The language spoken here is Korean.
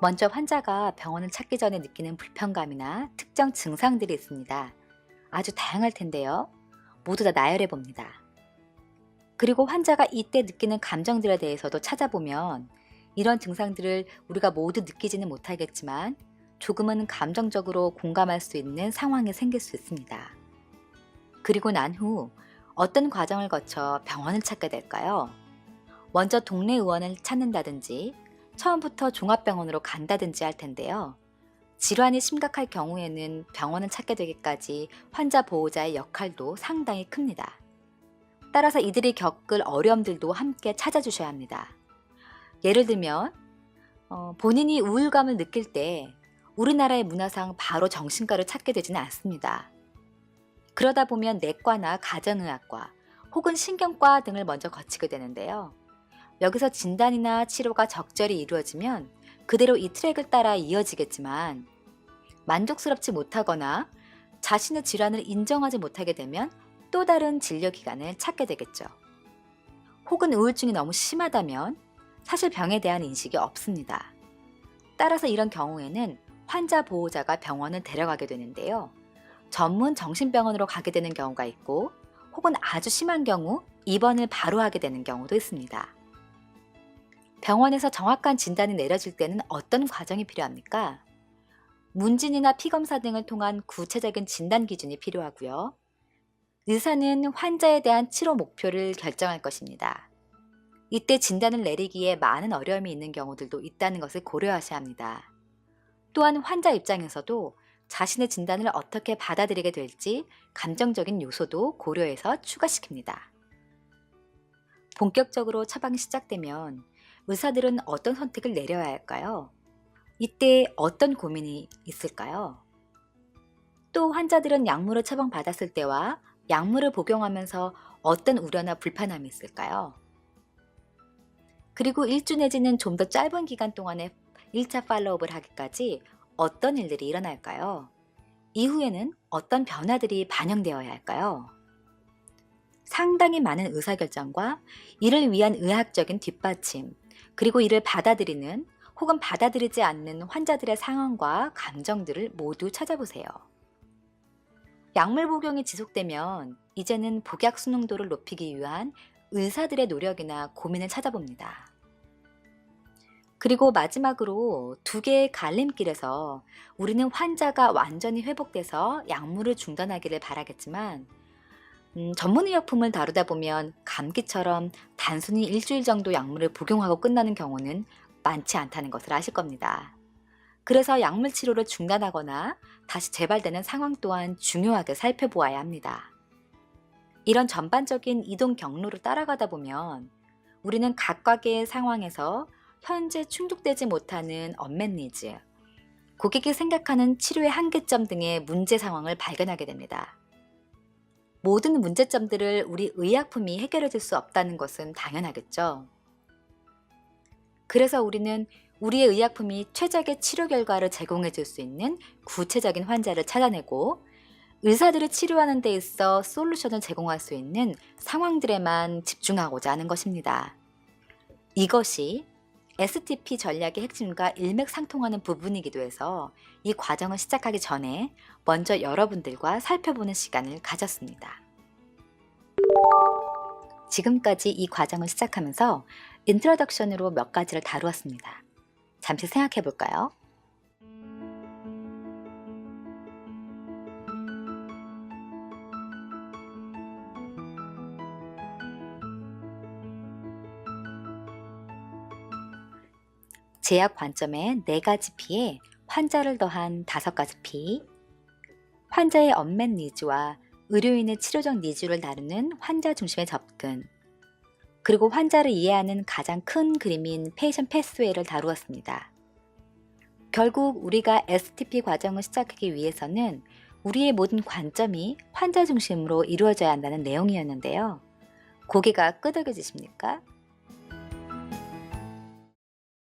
먼저 환자가 병원을 찾기 전에 느끼는 불편감이나 특정 증상들이 있습니다. 아주 다양할 텐데요. 모두 다 나열해 봅니다. 그리고 환자가 이때 느끼는 감정들에 대해서도 찾아보면 이런 증상들을 우리가 모두 느끼지는 못하겠지만 조금은 감정적으로 공감할 수 있는 상황이 생길 수 있습니다. 그리고 난 후 어떤 과정을 거쳐 병원을 찾게 될까요? 먼저 동네 의원을 찾는다든지 처음부터 종합병원으로 간다든지 할 텐데요. 질환이 심각할 경우에는 병원을 찾게 되기까지 환자 보호자의 역할도 상당히 큽니다. 따라서 이들이 겪을 어려움들도 함께 찾아주셔야 합니다. 예를 들면 본인이 우울감을 느낄 때 우리나라의 문화상 바로 정신과를 찾게 되지는 않습니다. 그러다 보면 내과나 가정의학과 혹은 신경과 등을 먼저 거치게 되는데요. 여기서 진단이나 치료가 적절히 이루어지면 그대로 이 트랙을 따라 이어지겠지만 만족스럽지 못하거나 자신의 질환을 인정하지 못하게 되면 또 다른 진료기관을 찾게 되겠죠. 혹은 우울증이 너무 심하다면 사실 병에 대한 인식이 없습니다. 따라서 이런 경우에는 환자 보호자가 병원을 데려가게 되는데요. 전문 정신병원으로 가게 되는 경우가 있고 혹은 아주 심한 경우 입원을 바로 하게 되는 경우도 있습니다. 병원에서 정확한 진단이 내려질 때는 어떤 과정이 필요합니까? 문진이나 피검사 등을 통한 구체적인 진단 기준이 필요하고요. 의사는 환자에 대한 치료 목표를 결정할 것입니다. 이때 진단을 내리기에 많은 어려움이 있는 경우들도 있다는 것을 고려하셔야 합니다. 또한 환자 입장에서도 자신의 진단을 어떻게 받아들이게 될지 감정적인 요소도 고려해서 추가시킵니다. 본격적으로 처방이 시작되면 의사들은 어떤 선택을 내려야 할까요? 이때 어떤 고민이 있을까요? 또 환자들은 약물을 처방받았을 때와 약물을 복용하면서 어떤 우려나 불편함이 있을까요? 그리고 1주 내지는 좀 더 짧은 기간 동안에 1차 팔로우업을 하기까지 어떤 일들이 일어날까요? 이후에는 어떤 변화들이 반영되어야 할까요? 상당히 많은 의사결정과 이를 위한 의학적인 뒷받침, 그리고 이를 받아들이는 혹은 받아들이지 않는 환자들의 상황과 감정들을 모두 찾아보세요. 약물 복용이 지속되면 이제는 복약 수능도를 높이기 위한 의사들의 노력이나 고민을 찾아봅니다. 그리고 마지막으로 두 개의 갈림길에서 우리는 환자가 완전히 회복돼서 약물을 중단하기를 바라겠지만 전문의약품을 다루다 보면 감기처럼 단순히 일주일 정도 약물을 복용하고 끝나는 경우는 많지 않다는 것을 아실 겁니다. 그래서 약물 치료를 중단하거나 다시 재발되는 상황 또한 중요하게 살펴보아야 합니다. 이런 전반적인 이동 경로를 따라가다 보면 우리는 각각의 상황에서 현재 충족되지 못하는 언맷 니즈, 고객이 생각하는 치료의 한계점 등의 문제 상황을 발견하게 됩니다. 모든 문제점들을 우리 의약품이 해결해 줄 수 없다는 것은 당연하겠죠. 그래서 우리는 우리의 의약품이 최적의 치료 결과를 제공해 줄 수 있는 구체적인 환자를 찾아내고 의사들을 치료하는 데 있어 솔루션을 제공할 수 있는 상황들에만 집중하고자 하는 것입니다. 이것이 STP 전략의 핵심과 일맥상통하는 부분이기도 해서 이 과정을 시작하기 전에 먼저 여러분들과 살펴보는 시간을 가졌습니다. 지금까지 이 과정을 시작하면서 인트로덕션으로 몇 가지를 다루었습니다. 잠시 생각해 볼까요? 제약 관점의 4가지 P에 환자를 더한 5가지 P, 환자의 언맷 니즈와 의료인의 치료적 니즈를 다루는 환자 중심의 접근, 그리고 환자를 이해하는 가장 큰 그림인 페이션 패스웨이를 다루었습니다. 결국 우리가 STP 과정을 시작하기 위해서는 우리의 모든 관점이 환자 중심으로 이루어져야 한다는 내용이었는데요. 고개가 끄덕여지십니까?